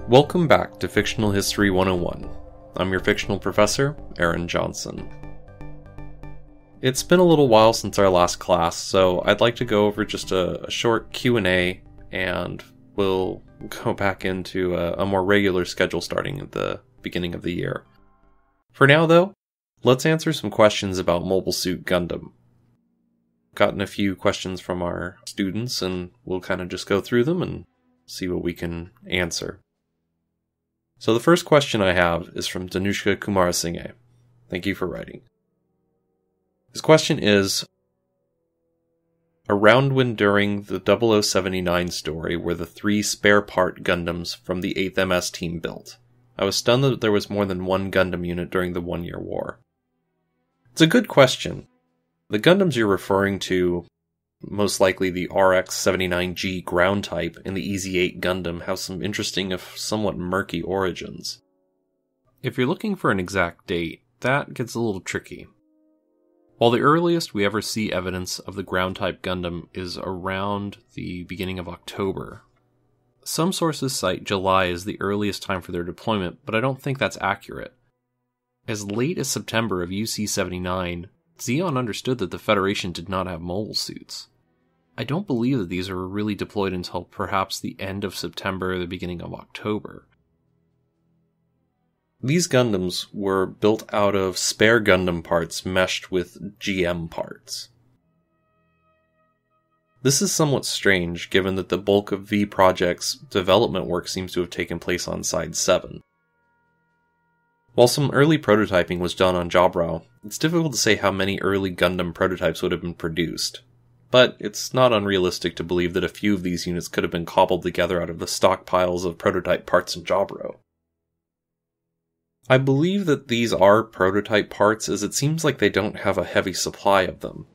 Welcome back to Fictional History 101. I'm your fictional professor, Aaron Johnson. It's been a little while since our last class, so I'd like to go over just a short Q&A, and we'll go back into a more regular schedule starting at the beginning of the year. For now, though, let's answer some questions about Mobile Suit Gundam. Gotten a few questions from our students, and we'll kind of just go through them and see what we can answer. So the first question I have is from Danushka Kumarasinghe. Thank you for writing. His question is, around when during the 0079 story were the 3 spare part Gundams from the 8th MS team built? I was stunned that there was more than one Gundam unit during the 1-year war. It's a good question. The Gundams you're referring to, most likely the RX-79G ground type and the EZ-8 Gundam, have some interesting if somewhat murky origins. If you're looking for an exact date, that gets a little tricky. While the earliest we ever see evidence of the ground type Gundam is around the beginning of October, some sources cite July as the earliest time for their deployment, but I don't think that's accurate. As late as September of UC-79, Zeon understood that the Federation did not have mobile suits. I don't believe that these were really deployed until perhaps the end of September or the beginning of October. These Gundams were built out of spare Gundam parts meshed with GM parts. This is somewhat strange given that the bulk of V Project's development work seems to have taken place on Side 7. While some early prototyping was done on Jabra, it's difficult to say how many early Gundam prototypes would have been produced. But it's not unrealistic to believe that a few of these units could have been cobbled together out of the stockpiles of prototype parts in Jabra. I believe that these are prototype parts, as it seems like they don't have a heavy supply of them.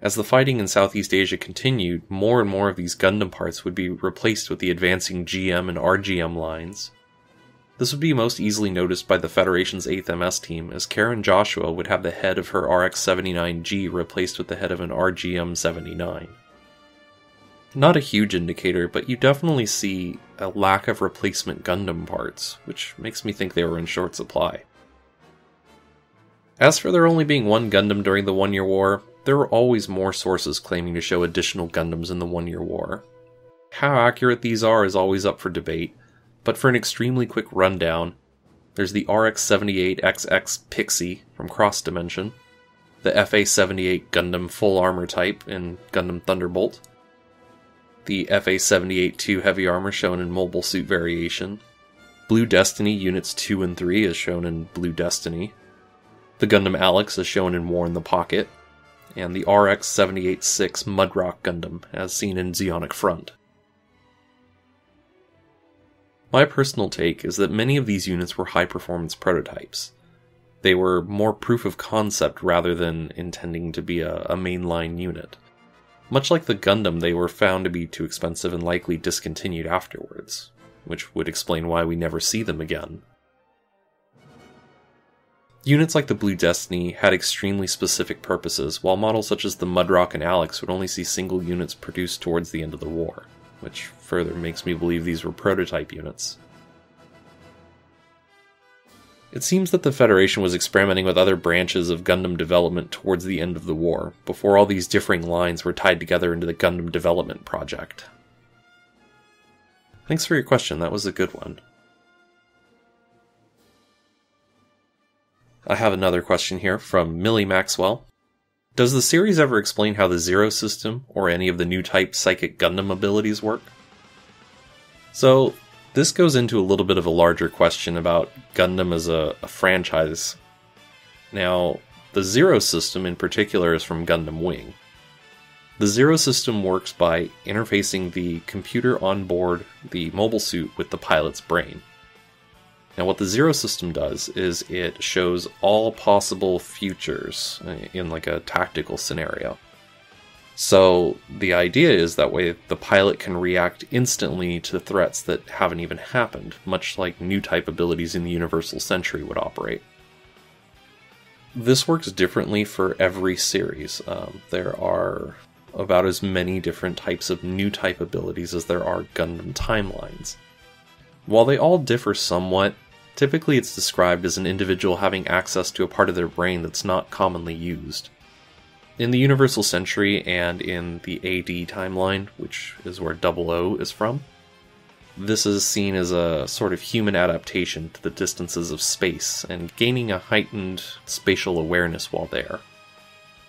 As the fighting in Southeast Asia continued, more and more of these Gundam parts would be replaced with the advancing GM and RGM lines. This would be most easily noticed by the Federation's 8th MS team, as Karen Joshua would have the head of her RX-79G replaced with the head of an RGM-79. Not a huge indicator, but you definitely see a lack of replacement Gundam parts, which makes me think they were in short supply. As for there only being one Gundam during the 1-year war, there were always more sources claiming to show additional Gundams in the 1-year war. How accurate these are is always up for debate, but for an extremely quick rundown, there's the RX-78XX Pixie from Cross Dimension, the FA-78 Gundam Full Armor type in Gundam Thunderbolt, the FA-78-2 Heavy Armor shown in Mobile Suit Variation, Blue Destiny Units 2 and 3 as shown in Blue Destiny, the Gundam Alex as shown in War in the Pocket, and the RX-78-6 Mudrock Gundam as seen in Zeonic Front. My personal take is that many of these units were high-performance prototypes. They were more proof of concept rather than intending to be a mainline unit. Much like the Gundam, they were found to be too expensive and likely discontinued afterwards, which would explain why we never see them again. Units like the Blue Destiny had extremely specific purposes, while models such as the Mudrock and Alex would only see single units produced towards the end of the war, which further makes me believe these were prototype units. It seems that the Federation was experimenting with other branches of Gundam development towards the end of the war, before all these differing lines were tied together into the Gundam Development Project. Thanks for your question, that was a good one. I have another question here from Millie Maxwell. Does the series ever explain how the Zero system, or any of the new type Psychic Gundam abilities work? So, this goes into a little bit of a larger question about Gundam as a franchise. Now, the Zero system in particular is from Gundam Wing. The Zero system works by interfacing the computer on board the mobile suit with the pilot's brain. Now what the Zero system does is it shows all possible futures in like a tactical scenario. So the idea is that way the pilot can react instantly to threats that haven't even happened, much like new type abilities in the Universal Sentry would operate. This works differently for every series. There are about as many different types of new type abilities as there are Gundam timelines. While they all differ somewhat, typically it's described as an individual having access to a part of their brain that's not commonly used. In the Universal Century and in the AD timeline, which is where 00 is from, this is seen as a sort of human adaptation to the distances of space and gaining a heightened spatial awareness while there.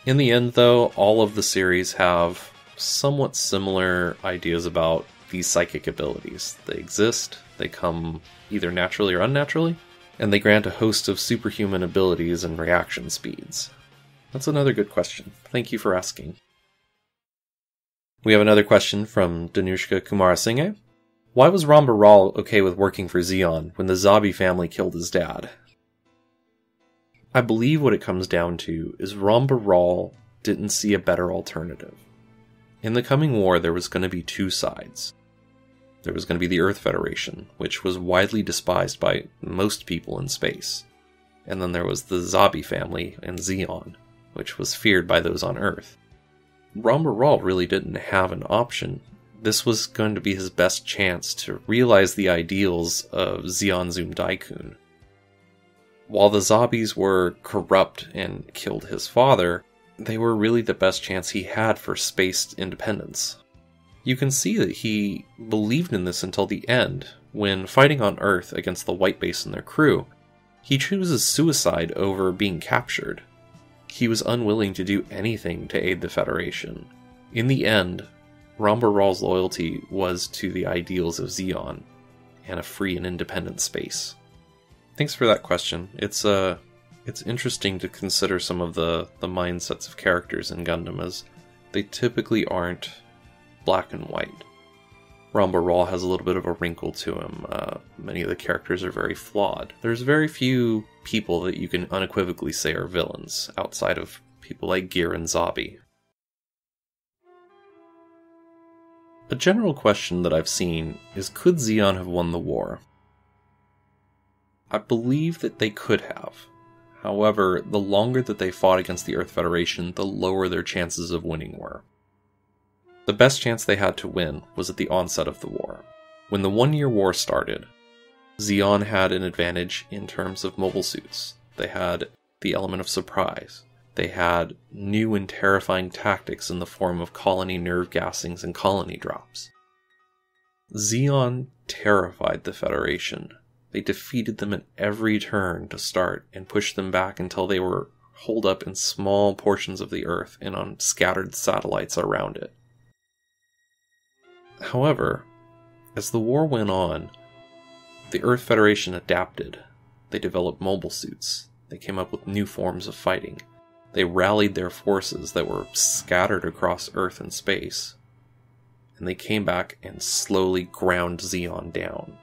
In the end, though, all of the series have somewhat similar ideas about these psychic abilities. They exist, they come either naturally or unnaturally, and they grant a host of superhuman abilities and reaction speeds. That's another good question. Thank you for asking. We have another question from Danushka Kumarasinghe. Why was Ramba Ral okay with working for Zeon when the Zabi family killed his dad? I believe what it comes down to is Ramba Ral didn't see a better alternative. In the coming war, there was going to be two sides. There was going to be the Earth Federation, which was widely despised by most people in space. And then there was the Zabi family and Zeon, which was feared by those on Earth. Ramba Ral really didn't have an option. This was going to be his best chance to realize the ideals of Zeon Zum Daikun. While the Zabis were corrupt and killed his father, they were really the best chance he had for space independence. You can see that he believed in this until the end, when fighting on Earth against the White Base and their crew, he chooses suicide over being captured. He was unwilling to do anything to aid the Federation. In the end, Ramba Ral's loyalty was to the ideals of Zeon and a free and independent space. Thanks for that question. It's interesting to consider some of the mindsets of characters in Gundam, as they typically aren't black and white. Ramba Ral has a little bit of a wrinkle to him. Many of the characters are very flawed. There's very few people that you can unequivocally say are villains, outside of people like Gear and Zabi. A general question that I've seen is, could Zeon have won the war? I believe that they could have. However, the longer that they fought against the Earth Federation, the lower their chances of winning were. The best chance they had to win was at the onset of the war. When the 1-year war started, Zeon had an advantage in terms of mobile suits. They had the element of surprise. They had new and terrifying tactics in the form of colony nerve gassings and colony drops. Zeon terrified the Federation. They defeated them at every turn to start and pushed them back until they were holed up in small portions of the Earth and on scattered satellites around it. However, as the war went on, the Earth Federation adapted. They developed mobile suits. They came up with new forms of fighting. They rallied their forces that were scattered across Earth and space. And they came back and slowly ground Zeon down.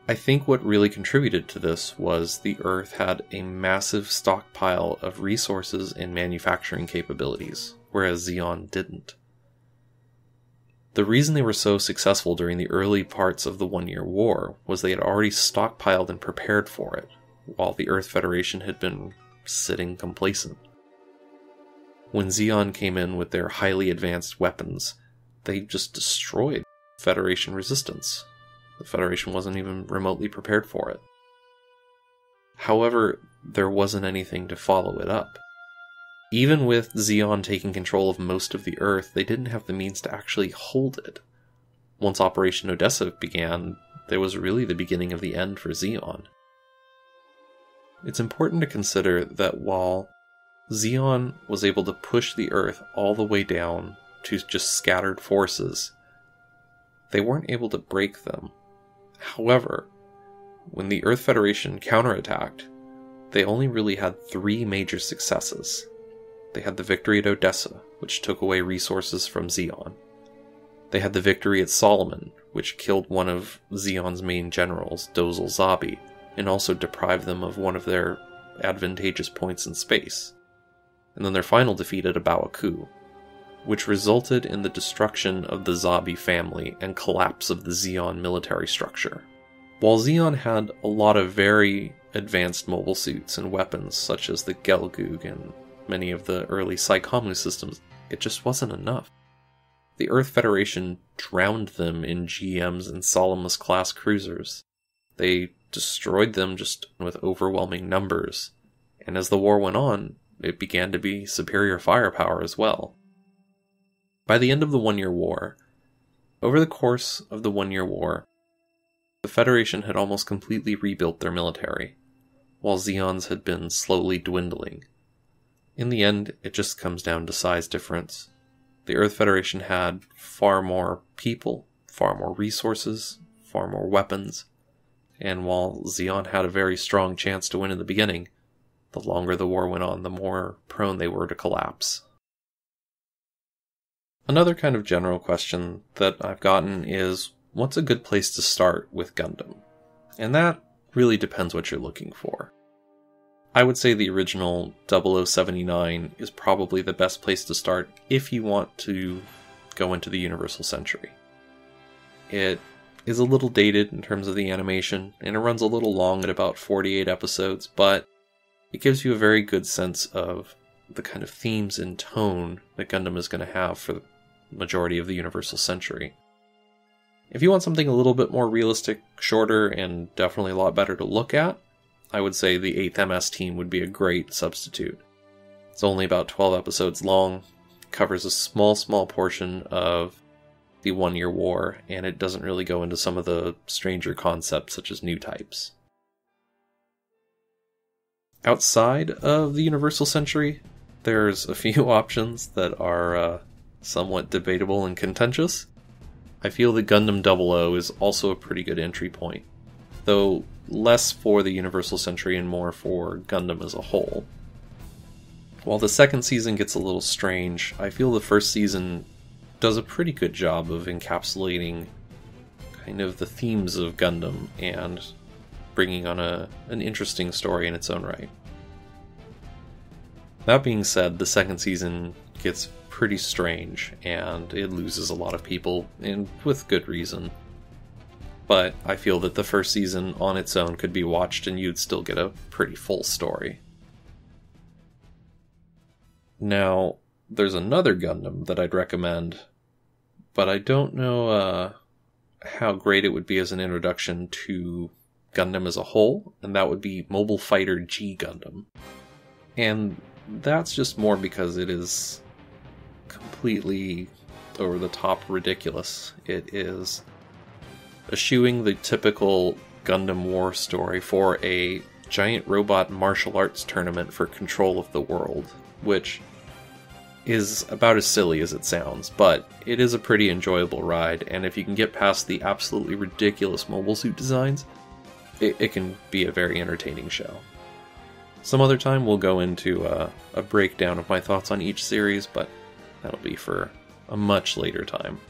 I think what really contributed to this was the Earth had a massive stockpile of resources and manufacturing capabilities, whereas Zeon didn't. The reason they were so successful during the early parts of the 1-year war was they had already stockpiled and prepared for it, while the Earth Federation had been sitting complacent. When Zeon came in with their highly advanced weapons, they just destroyed Federation resistance. The Federation wasn't even remotely prepared for it. However, there wasn't anything to follow it up. Even with Zeon taking control of most of the Earth, they didn't have the means to actually hold it. Once Operation Odessa began, there was really the beginning of the end for Zeon. It's important to consider that while Zeon was able to push the Earth all the way down to just scattered forces, they weren't able to break them. However, when the Earth Federation counterattacked, they only really had 3 major successes. They had the victory at Odessa, which took away resources from Zeon. They had the victory at Solomon, which killed one of Zeon's main generals, Dozal Zabi, and also deprived them of one of their advantageous points in space. And then their final defeat at Abawaku, which resulted in the destruction of the Zabi family and collapse of the Zeon military structure. While Zeon had a lot of very advanced mobile suits and weapons, such as the Gelgoog and many of the early Psychomu systems, it just wasn't enough. the Earth Federation drowned them in GMs and Salamis-class cruisers. They destroyed them just with overwhelming numbers, and as the war went on, it began to be superior firepower as well. By the end of the 1-year war, over the course of the 1-year war, the Federation had almost completely rebuilt their military, while Zeon's had been slowly dwindling. In the end, it just comes down to size difference. The Earth Federation had far more people, far more resources, far more weapons, and while Zeon had a very strong chance to win in the beginning, the longer the war went on, the more prone they were to collapse. Another kind of general question that I've gotten is, what's a good place to start with Gundam? And that really depends what you're looking for. I would say the original 0079 is probably the best place to start if you want to go into the Universal Century. It is a little dated in terms of the animation, and it runs a little long at about 48 episodes, but it gives you a very good sense of the kind of themes and tone that Gundam is going to have for the majority of the Universal Century. If you want something a little bit more realistic, shorter, and definitely a lot better to look at, I would say the 8th MS team would be a great substitute. It's only about 12 episodes long, covers a small portion of the 1-year war, and it doesn't really go into some of the stranger concepts such as new types. Outside of the Universal Century, there's a few options that are somewhat debatable and contentious. I feel that Gundam 00 is also a pretty good entry point, though less for the Universal Century and more for Gundam as a whole. While the second season gets a little strange, I feel the first season does a pretty good job of encapsulating kind of the themes of Gundam and bringing on an interesting story in its own right. That being said, the second season gets pretty strange, and it loses a lot of people, and with good reason. But I feel that the first season on its own could be watched and you'd still get a pretty full story. Now, there's another Gundam that I'd recommend, but I don't know how great it would be as an introduction to Gundam as a whole, and that would be Mobile Fighter G Gundam. And that's just more because it is completely over-the-top ridiculous. It is eschewing the typical Gundam war story for a giant robot martial arts tournament for control of the world, which is about as silly as it sounds, but it is a pretty enjoyable ride, and if you can get past the absolutely ridiculous mobile suit designs, it can be a very entertaining show. Some other time we'll go into a breakdown of my thoughts on each series, but that'll be for a much later time.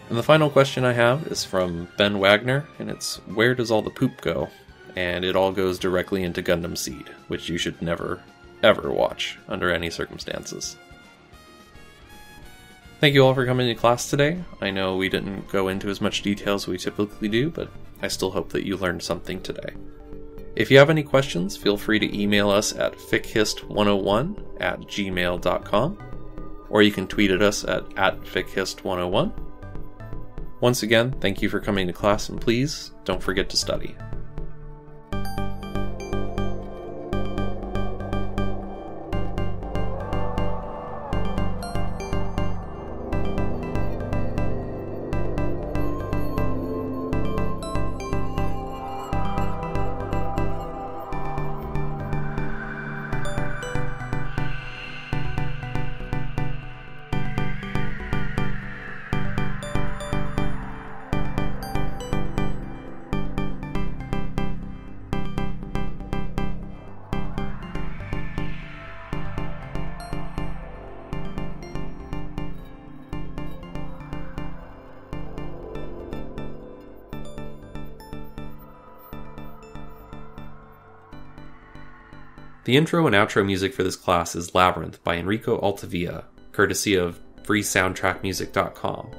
And the final question I have is from Ben Wagner, and it's, where does all the poop go? And it all goes directly into Gundam Seed, which you should never, ever watch under any circumstances. Thank you all for coming to class today. I know we didn't go into as much detail as we typically do, but I still hope that you learned something today. If you have any questions, feel free to email us at fickhist101@gmail.com, or you can tweet at us at @fickhist101. Once again, thank you for coming to class, and please don't forget to study. The intro and outro music for this class is Labyrinth by Enrico Altavia, courtesy of freesoundtrackmusic.com.